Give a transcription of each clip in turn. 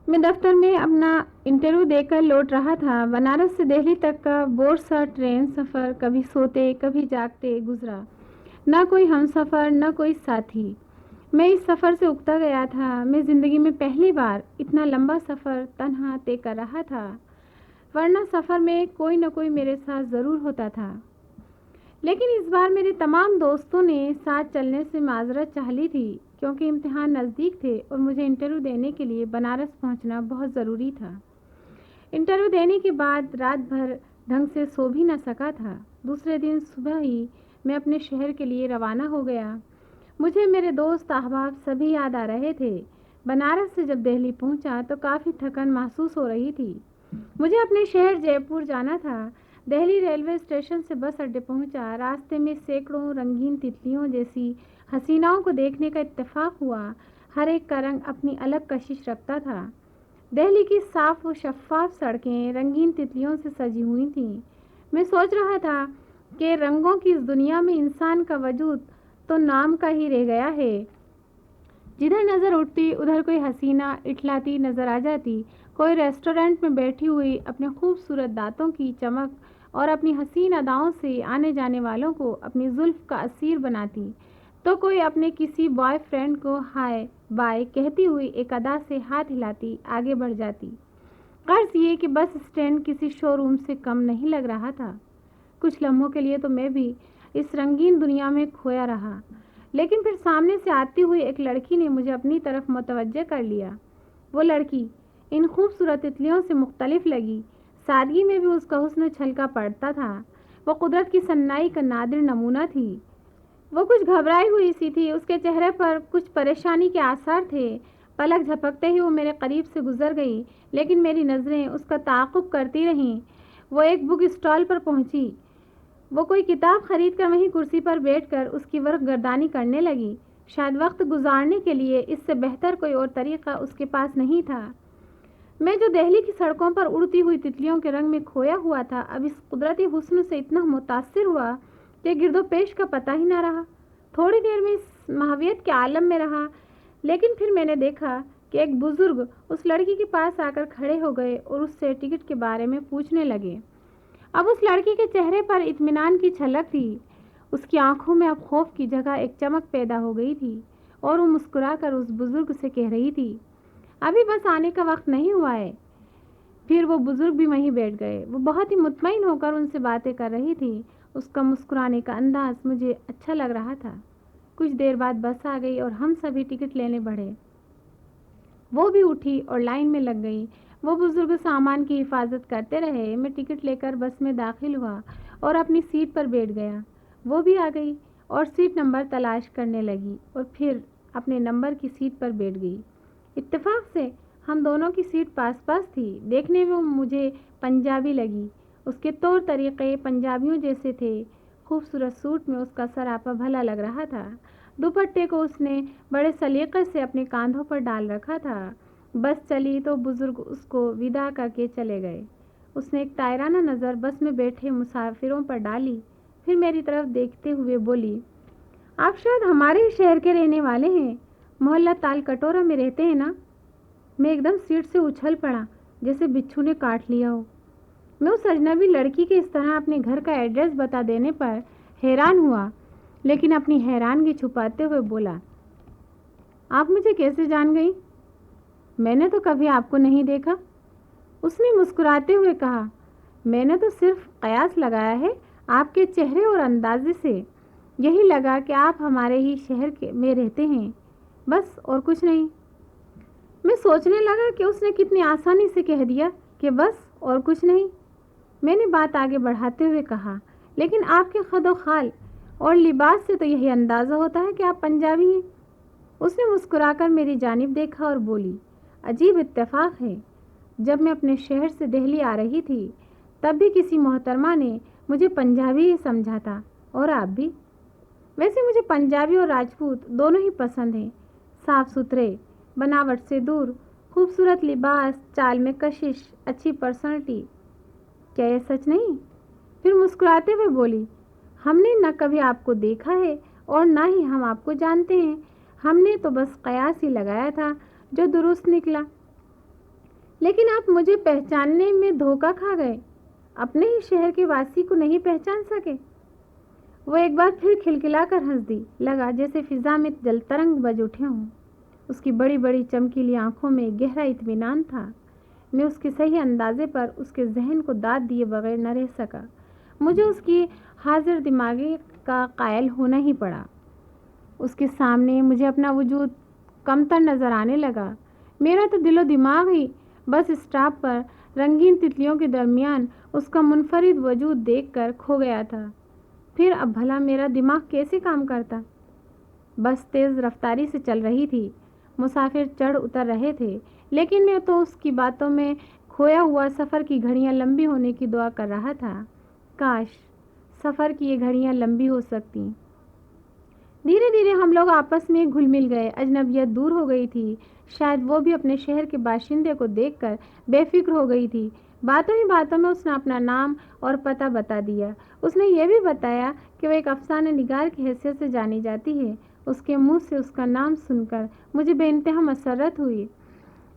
میں دفتر میں اپنا انٹرویو دے کر لوٹ رہا تھا۔ بنارس سے دہلی تک کا بور سا ٹرین سفر کبھی سوتے کبھی جاگتے گزرا۔ نہ کوئی ہم سفر نہ کوئی ساتھی۔ میں اس سفر سے اکتا گیا تھا۔ میں زندگی میں پہلی بار اتنا لمبا سفر تنہا طے کر رہا تھا، ورنہ سفر میں کوئی نہ کوئی میرے ساتھ ضرور ہوتا تھا۔ لیکن اس بار میرے تمام دوستوں نے ساتھ چلنے سے معذرت چاہ لی تھی، کیونکہ امتحان نزدیک تھے اور مجھے انٹرویو دینے کے لیے بنارس پہنچنا بہت ضروری تھا۔ انٹرویو دینے کے بعد رات بھر ڈھنگ سے سو بھی نہ سکا تھا۔ دوسرے دن صبح ہی میں اپنے شہر کے لیے روانہ ہو گیا۔ مجھے میرے دوست احباب سبھی یاد آ رہے تھے۔ بنارس سے جب دہلی پہنچا تو کافی تھکن محسوس ہو رہی تھی۔ مجھے اپنے شہر جے پور جانا تھا۔ دہلی ریلوے اسٹیشن سے بس اڈے پہنچا۔ راستے میں سینکڑوں رنگین تتلیوں جیسی حسیناؤں کو دیکھنے کا اتفاق ہوا۔ ہر ایک کا رنگ اپنی الگ کشش رکھتا تھا۔ دہلی کی صاف و شفاف سڑکیں رنگین تتلیوں سے سجی ہوئی تھیں۔ میں سوچ رہا تھا کہ رنگوں کی اس دنیا میں انسان کا وجود تو نام کا ہی رہ گیا ہے۔ جدھر نظر اٹھتی ادھر کوئی حسینہ اٹھلاتی نظر آ جاتی، کوئی ریسٹورینٹ میں بیٹھی ہوئی اپنے خوبصورت دانتوں کی چمک اور اپنی حسین اداؤں سے آنے جانے والوں کو اپنی زلف کا اسیر بناتی، تو کوئی اپنے کسی بوائے فرینڈ کو ہائے بائے کہتی ہوئی ایک ادا سے ہاتھ ہلاتی آگے بڑھ جاتی۔ غرض یہ کہ بس اسٹینڈ کسی شو روم سے کم نہیں لگ رہا تھا۔ کچھ لمحوں کے لیے تو میں بھی اس رنگین دنیا میں کھویا رہا، لیکن پھر سامنے سے آتی ہوئی ایک لڑکی نے مجھے اپنی طرف متوجہ کر لیا۔ وہ لڑکی ان خوبصورت تتلیوں سے مختلف لگی۔ سادگی میں بھی اس کا حسن چھلکا پڑتا تھا۔ وہ قدرت کی صنائی کا نادر نمونہ تھی۔ وہ کچھ گھبرائی ہوئی سی تھی، اس کے چہرے پر کچھ پریشانی کے آثار تھے۔ پلک جھپکتے ہی وہ میرے قریب سے گزر گئی، لیکن میری نظریں اس کا تعاقب کرتی رہیں۔ وہ ایک بک اسٹال پر پہنچی۔ وہ کوئی کتاب خرید کر وہیں کرسی پر بیٹھ کر اس کی ورق گردانی کرنے لگی۔ شاید وقت گزارنے کے لیے اس سے بہتر کوئی اور طریقہ اس کے پاس نہیں تھا۔ میں جو دہلی کی سڑکوں پر اڑتی ہوئی تتلیوں کے رنگ میں کھویا ہوا تھا، اب اس قدرتی حسن سے اتنا متاثر ہوا کہ گرد و پیش کا پتہ ہی نہ رہا۔ تھوڑی دیر میں اس ماہویت کے عالم میں رہا، لیکن پھر میں نے دیکھا کہ ایک بزرگ اس لڑکی کے پاس آ کر کھڑے ہو گئے اور اس سے ٹکٹ کے بارے میں پوچھنے لگے۔ اب اس لڑکی کے چہرے پر اطمینان کی جھلک تھی۔ اس کی آنکھوں میں اب خوف کی جگہ ایک چمک پیدا ہو گئی تھی، اور وہ مسکرا کر اس بزرگ سے کہہ رہی تھی، ابھی بس آنے کا وقت نہیں ہوا ہے۔ پھر وہ بزرگ بھی وہیں بیٹھ گئے۔ وہ بہت ہی مطمئن ہو کر ان سے باتیں کر رہی تھی۔ اس کا مسکرانے کا انداز مجھے اچھا لگ رہا تھا۔ کچھ دیر بعد بس آ گئی اور ہم سبھی ٹکٹ لینے بڑھے۔ وہ بھی اٹھی اور لائن میں لگ گئی۔ وہ بزرگ سامان کی حفاظت کرتے رہے۔ میں ٹکٹ لے کر بس میں داخل ہوا اور اپنی سیٹ پر بیٹھ گیا۔ وہ بھی آ گئی اور سیٹ نمبر تلاش کرنے لگی اور پھر اپنے نمبر کی سیٹ پر بیٹھ گئی۔ اتفاق سے ہم دونوں کی سیٹ پاس پاس تھی۔ دیکھنے میں مجھے پنجابی لگی۔ اس کے طور طریقے پنجابیوں جیسے تھے۔ خوبصورت سوٹ میں اس کا سراپا بھلا لگ رہا تھا۔ دوپٹے کو اس نے بڑے سلیقے سے اپنے کاندھوں پر ڈال رکھا تھا۔ بس چلی تو بزرگ اس کو وداع کر کے چلے گئے۔ اس نے ایک طائرانہ نظر بس میں بیٹھے مسافروں پر ڈالی، پھر میری طرف دیکھتے ہوئے بولی، آپ شاید ہمارے ہی شہر کے رہنے والے ہیں، محلہ تال کٹورا میں رہتے ہیں نا؟ میں ایک دم سیٹ سے اچھل پڑا جیسے بچھو نے کاٹ لیا ہو۔ میں اس اجنبی لڑکی کے اس طرح اپنے گھر کا ایڈریس بتا دینے پر حیران ہوا، لیکن اپنی حیرانگی چھپاتے ہوئے بولا، آپ مجھے کیسے جان گئی؟ میں نے تو کبھی آپ کو نہیں دیکھا۔ اس نے مسکراتے ہوئے کہا، میں نے تو صرف قیاس لگایا ہے آپ کے چہرے اور اندازے سے۔ یہی لگا کہ آپ ہمارے ہی شہر میں رہتے ہیں، بس اور کچھ نہیں۔ میں سوچنے لگا کہ اس نے کتنی آسانی سے کہہ دیا کہ بس اور کچھ نہیں۔ میں نے بات آگے بڑھاتے ہوئے کہا، لیکن آپ کے خد و خال اور لباس سے تو یہی اندازہ ہوتا ہے کہ آپ پنجابی ہیں۔ اس نے مسکرا کر میری جانب دیکھا اور بولی، عجیب اتفاق ہے، جب میں اپنے شہر سے دہلی آ رہی تھی تب بھی کسی محترمہ نے مجھے پنجابی ہی سمجھا تھا، اور آپ بھی۔ ویسے مجھے پنجابی اور راجپوت دونوں ہی پسند ہیں، صاف ستھرے، بناوٹ سے دور، خوبصورت لباس، چال میں کشش، اچھی پرسنالٹی۔ کیا یہ سچ نہیں؟ پھر مسکراتے ہوئے بولی، ہم نے نہ کبھی آپ کو دیکھا ہے اور نہ ہی ہم آپ کو جانتے ہیں۔ ہم نے تو بس قیاس ہی لگایا تھا جو درست نکلا۔ لیکن آپ مجھے پہچاننے میں دھوکہ کھا گئے، اپنے ہی شہر کے واسی کو نہیں پہچان سکے۔ وہ ایک بار پھر کھلکھلا کر ہنس دی، لگا جیسے فضا میں جل ترنگ بج اٹھے ہوں۔ اس کی بڑی بڑی چمکیلی آنکھوں میں گہرا اطمینان تھا۔ میں اس کے صحیح اندازے پر اس کے ذہن کو داد دیے بغیر نہ رہ سکا۔ مجھے اس کی حاضر دماغی کا قائل ہونا ہی پڑا۔ اس کے سامنے مجھے اپنا وجود کمتر نظر آنے لگا۔ میرا تو دل و دماغ ہی بس اسٹاپ پر رنگین تتلیوں کے درمیان اس کا منفرد وجود دیکھ کر کھو گیا تھا۔ پھر اب بھلا میرا دماغ کیسے کام کرتا؟ بس تیز رفتاری سے چل رہی تھی، مسافر چڑھ اتر رہے تھے، لیکن میں تو اس کی باتوں میں کھویا ہوا سفر کی گھڑیاں لمبی ہونے کی دعا کر رہا تھا۔ کاش سفر کی یہ گھڑیاں لمبی ہو سکتی۔ دھیرے دھیرے ہم لوگ آپس میں گھل مل گئے، اجنبیت دور ہو گئی تھی۔ شاید وہ بھی اپنے شہر کے باشندے کو دیکھ کر بے فکر ہو گئی تھی۔ باتوں ہی باتوں میں اس نے اپنا نام اور پتہ بتا دیا۔ اس نے یہ بھی بتایا کہ وہ ایک افسانہ نگار کی حیثیت سے جانی جاتی ہے۔ اس کے منہ سے اس کا نام سن کر مجھے بے انتہا مسرت ہوئی۔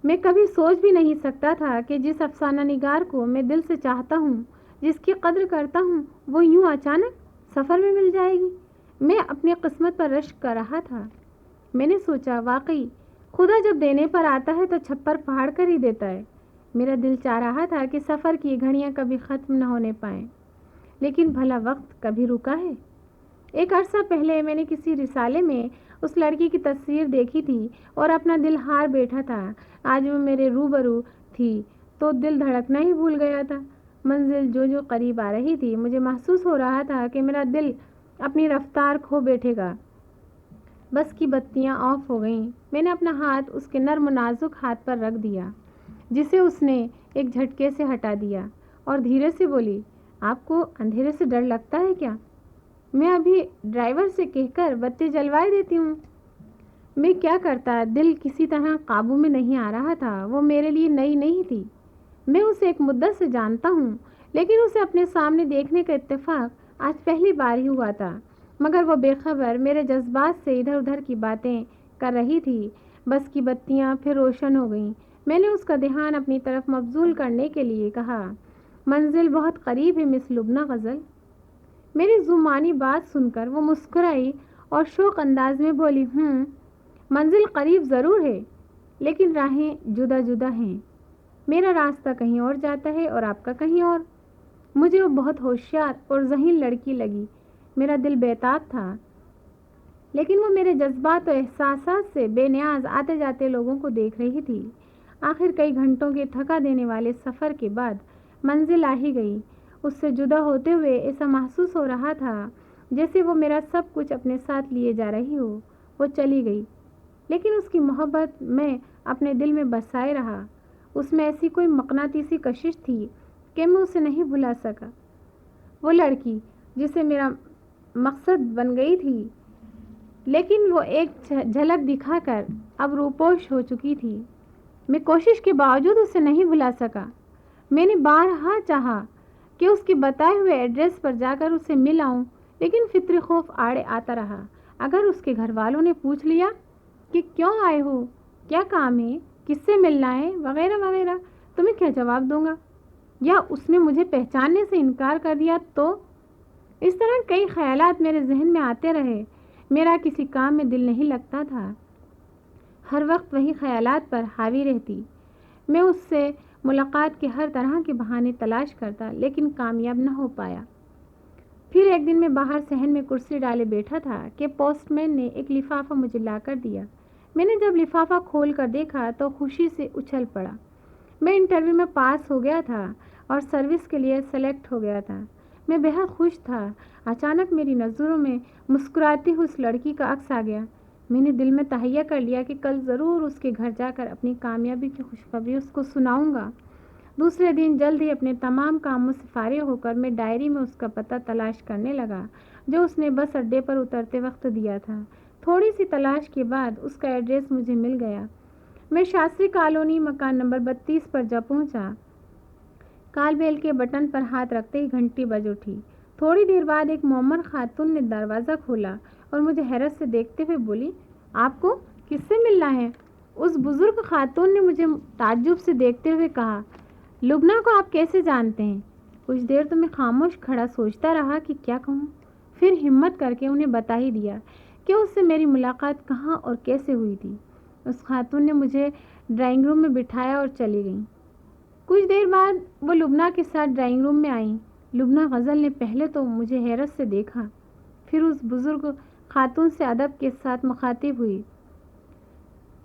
میں کبھی سوچ بھی نہیں سکتا تھا کہ جس افسانہ نگار کو میں دل سے چاہتا ہوں، جس کی قدر کرتا ہوں، وہ یوں اچانک سفر میں مل جائے گی۔ میں اپنی قسمت پر رشک کر رہا تھا۔ میں نے سوچا، واقعی خدا جب دینے پر آتا ہے تو چھپر پھاڑ کر ہی دیتا ہے۔ میرا دل چاہ رہا تھا کہ سفر کی یہ گھڑیاں کبھی ختم نہ ہونے پائیں، لیکن بھلا وقت کبھی رکا ہے؟ ایک عرصہ پہلے میں نے کسی رسالے میں اس لڑکی کی تصویر دیکھی تھی اور اپنا دل ہار بیٹھا تھا۔ آج وہ میرے روبرو تھی تو دل دھڑکنا ہی بھول گیا تھا۔ منزل جو جو قریب آ رہی تھی، مجھے محسوس ہو رہا تھا کہ میرا دل اپنی رفتار کھو بیٹھے گا۔ بس کی بتیاں آف ہو گئیں۔ میں نے اپنا ہاتھ اس کے نرم و نازک ہاتھ پر رکھ دیا، جسے اس نے ایک جھٹکے سے ہٹا دیا، اور دھیرے سے بولی، آپ کو اندھیرے سے ڈر لگتا ہے کیا؟ میں ابھی ڈرائیور سے کہہ کر بتی جلوائے دیتی ہوں۔ میں کیا کرتا؟ دل کسی طرح قابو میں نہیں آ رہا تھا۔ وہ میرے لیے نئی نہیں تھی، میں اسے ایک مدت سے جانتا ہوں، لیکن اسے اپنے سامنے دیکھنے کا اتفاق آج پہلی بار ہی ہوا تھا۔ مگر وہ بے خبر میرے جذبات سے ادھر ادھر کی باتیں کر رہی تھی۔ بس کی بتیاں پھر روشن ہو گئیں۔ میں نے اس کا دھیان اپنی طرف مبذول کرنے کے لیے کہا، منزل بہت قریب ہے مس لبنہ غزل۔ میری زمانی بات سن کر وہ مسکرائی اور شوق انداز میں بولی، منزل قریب ضرور ہے، لیکن راہیں جدا جدا ہیں۔ میرا راستہ کہیں اور جاتا ہے اور آپ کا کہیں اور۔ مجھے وہ بہت ہوشیار اور ذہین لڑکی لگی۔ میرا دل بیتاب تھا، لیکن وہ میرے جذبات و احساسات سے بے نیاز آتے جاتے لوگوں کو دیکھ رہی تھی۔ آخر کئی گھنٹوں کے تھکا دینے والے سفر کے بعد منزل آ ہی گئی۔ اس سے جدا ہوتے ہوئے ایسا محسوس ہو رہا تھا جیسے وہ میرا سب کچھ اپنے ساتھ لیے جا رہی ہو۔ وہ چلی گئی، لیکن اس کی محبت میں اپنے دل میں بسائے رہا۔ اس میں ایسی کوئی مقناطیسی کشش تھی کہ میں اسے نہیں بھلا سکا۔ وہ لڑکی جسے میرا مقصد بن گئی تھی، لیکن وہ ایک جھلک دکھا کر اب روپوش ہو چکی تھی۔ میں کوشش کے باوجود اسے نہیں بھلا سکا۔ میں نے بارہا چاہا کہ اس کے بتائے ہوئے ایڈریس پر جا کر اسے مل آؤں، لیکن فطری خوف آڑے آتا رہا۔ اگر اس کے گھر والوں نے پوچھ لیا کہ کیوں آئے ہو، کیا کام ہے، کس سے ملنا ہے، وغیرہ وغیرہ، تو میں کیا جواب دوں گا؟ یا اس نے مجھے پہچاننے سے انکار کر دیا تو؟ اس طرح کئی خیالات میرے ذہن میں آتے رہے۔ میرا کسی کام میں دل نہیں لگتا تھا، ہر وقت وہی خیالات پر حاوی رہتی۔ میں اس سے ملاقات کے ہر طرح کے بہانے تلاش کرتا، لیکن کامیاب نہ ہو پایا۔ پھر ایک دن میں باہر صحن میں کرسی ڈالے بیٹھا تھا کہ پوسٹ مین نے ایک لفافہ مجھے لا کر دیا۔ میں نے جب لفافہ کھول کر دیکھا تو خوشی سے اچھل پڑا۔ میں انٹرویو میں پاس ہو گیا تھا اور سروس کے لیے سلیکٹ ہو گیا تھا۔ میں بہت خوش تھا۔ اچانک میری نظروں میں مسکراتی ہوئی اس لڑکی کا عکس آ گیا۔ میں نے دل میں تہیہ کر لیا کہ کل ضرور اس کے گھر جا کر اپنی کامیابی کی خوشخبری اس کو سناؤں گا۔ دوسرے دن جلد ہی اپنے تمام کاموں سے فارغ ہو کر میں ڈائری میں اس کا پتہ تلاش کرنے لگا جو اس نے بس اڈے پر اترتے وقت دیا تھا۔ تھوڑی سی تلاش کے بعد اس کا ایڈریس مجھے مل گیا۔ میں شاستری کالونی مکان نمبر 32 پر جا پہنچا۔ کال بیل کے بٹن پر ہاتھ رکھتے ہی گھنٹی بج اٹھی۔ تھوڑی دیر بعد ایک معمر خاتون نے دروازہ کھولا اور مجھے حیرت سے دیکھتے ہوئے بولی، آپ کو کس سے ملنا ہے؟ اس بزرگ خاتون نے مجھے تعجب سے دیکھتے ہوئے کہا، لبنہ کو آپ کیسے جانتے ہیں؟ کچھ دیر تو میں خاموش کھڑا سوچتا رہا کہ کیا کہوں، پھر ہمت کر کے انہیں بتا ہی دیا کہ اس سے میری ملاقات کہاں اور کیسے ہوئی تھی۔ اس خاتون نے مجھے ڈرائنگ روم میں بٹھایا اور چلی گئیں۔ کچھ دیر بعد وہ لبنہ کے ساتھ ڈرائنگ روم میں آئیں۔ لبنہ غزل نے پہلے تو مجھے حیرت سے دیکھا، پھر اس بزرگ خاتون سے ادب کے ساتھ مخاطب ہوئی،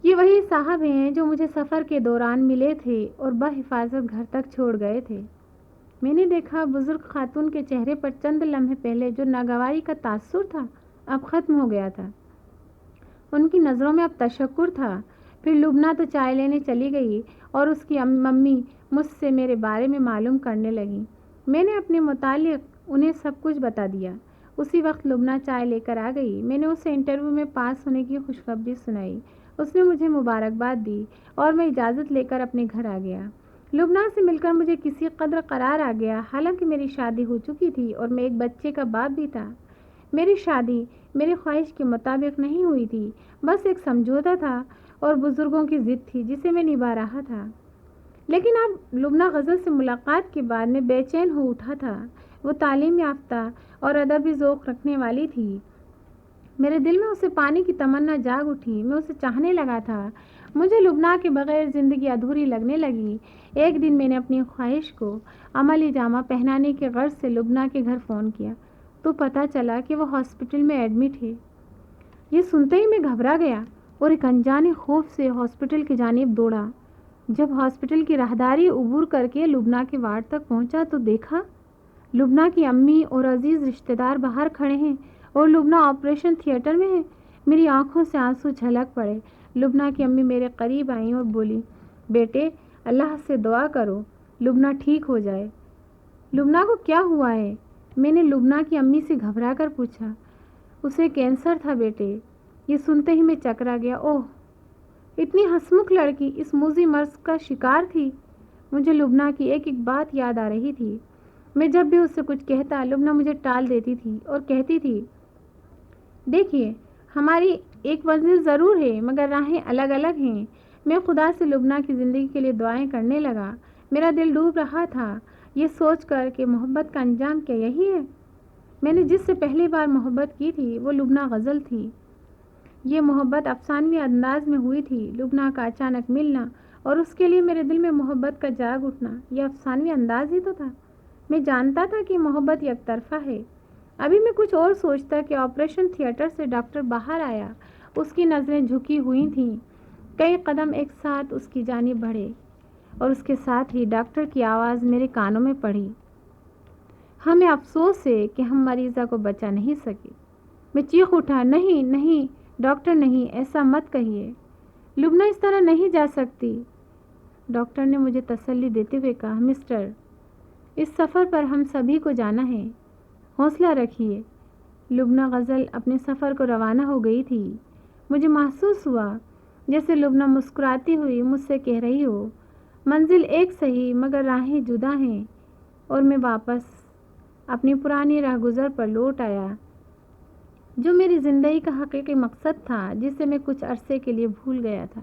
یہ وہی صاحب ہیں جو مجھے سفر کے دوران ملے تھے اور بحفاظت گھر تک چھوڑ گئے تھے۔ میں نے دیکھا بزرگ خاتون کے چہرے پر چند لمحے پہلے جو ناگواری کا تاثر تھا اب ختم ہو گیا تھا، ان کی نظروں میں اب تشکر تھا۔ پھر لبنہ تو چائے لینے چلی گئی اور اس کی ممی مجھ سے میرے بارے میں معلوم کرنے لگیں۔ میں نے اپنے متعلق انہیں سب کچھ بتا دیا۔ اسی وقت لبنہ چائے لے کر آ گئی۔ میں نے اسے انٹرویو میں پاس ہونے کی خوشخبری سنائی۔ اس نے مجھے مبارکباد دی اور میں اجازت لے کر اپنے گھر آ گیا۔ لبنہ سے مل کر مجھے کسی قدر قرار آ گیا، حالانکہ میری شادی ہو چکی تھی اور میں ایک بچے کا باپ بھی تھا۔ میری شادی میری خواہش کے مطابق نہیں ہوئی تھی، بس ایک سمجھوتا تھا اور بزرگوں کی ضد تھی جسے میں نبھا رہا تھا۔ لیکن اب لبنہ غزل سے ملاقات کے بعد میں بے چین ہو اٹھا تھا۔ وہ تعلیم یافتہ اور ادبی ذوق رکھنے والی تھی۔ میرے دل میں اسے پانے کی تمنا جاگ اٹھی، میں اسے چاہنے لگا تھا۔ مجھے لبنہ کے بغیر زندگی ادھوری لگنے لگی۔ ایک دن میں نے اپنی خواہش کو عملی جامہ پہنانے کے غرض سے لبنہ کے گھر فون کیا تو پتہ چلا کہ وہ ہاسپٹل میں ایڈمٹ ہے۔ یہ سنتے ہی میں گھبرا گیا اور ایک انجانے خوف سے ہاسپٹل کی جانب دوڑا۔ جب ہاسپٹل کی راہداری عبور کر کے لبنہ کے وارڈ تک پہنچا تو دیکھا لبنہ کی امی اور عزیز رشتہ دار باہر کھڑے ہیں اور لبنہ آپریشن تھیٹر میں ہے۔ میری آنکھوں سے آنسو جھلک پڑے۔ لبنہ کی امی میرے قریب آئیں اور بولی، بیٹے اللہ سے دعا کرو لبنہ ٹھیک ہو جائے۔ لبنہ کو کیا ہوا ہے؟ میں نے لبنہ کی امی سے گھبرا کر پوچھا۔ اسے کینسر تھا بیٹے۔ یہ سنتے ہی میں چکرا گیا۔ اوہ، اتنی ہنسمکھ لڑکی اس موذی مرض کا شکار تھی۔ مجھے لبنہ کی ایک ایک بات یاد آ رہی تھی۔ میں جب بھی اس سے کچھ کہتا لبنہ مجھے ٹال دیتی تھی اور کہتی تھی، دیکھیے ہماری ایک منزل ضرور ہے مگر راہیں الگ الگ ہیں۔ میں خدا سے لبنہ کی زندگی کے لیے دعائیں کرنے لگا۔ میرا دل ڈوب رہا تھا یہ سوچ کر کہ محبت کا انجام کیا یہی ہے؟ میں نے جس سے پہلی بار محبت کی تھی وہ لبنہ غزل تھی۔ یہ محبت افسانوی انداز میں ہوئی تھی۔ لبنہ کا اچانک ملنا اور اس کے لیے میرے دل میں محبت کا جاگ اٹھنا یہ افسانوی انداز ہی تو تھا۔ میں جانتا تھا کہ محبت یک طرفہ ہے۔ ابھی میں کچھ اور سوچتا کہ آپریشن تھیٹر سے ڈاکٹر باہر آیا۔ اس کی نظریں جھکی ہوئی تھیں۔ کئی قدم ایک ساتھ اس کی جانب بڑھے اور اس کے ساتھ ہی ڈاکٹر کی آواز میرے کانوں میں پڑی، ہمیں افسوس ہے کہ ہم مریضہ کو بچا نہیں سکے۔ میں چیخ اٹھا، نہیں نہیں ڈاکٹر نہیں، ایسا مت کہیے، لبنہ اس طرح نہیں جا سکتی۔ ڈاکٹر نے مجھے تسلی دیتے ہوئے کہا، مسٹر اس سفر پر ہم سبھی کو جانا ہے، حوصلہ رکھیے۔ لبنہ غزل اپنے سفر کو روانہ ہو گئی تھی۔ مجھے محسوس ہوا جیسے لبنہ مسکراتی ہوئی مجھ سے کہہ رہی ہو، منزل ایک صحیح مگر راہیں جدا ہیں، اور میں واپس اپنی پرانی راہ گزر پر لوٹ آیا جو میری زندگی کا حقیقی مقصد تھا، جسے میں کچھ عرصے کے لیے بھول گیا تھا۔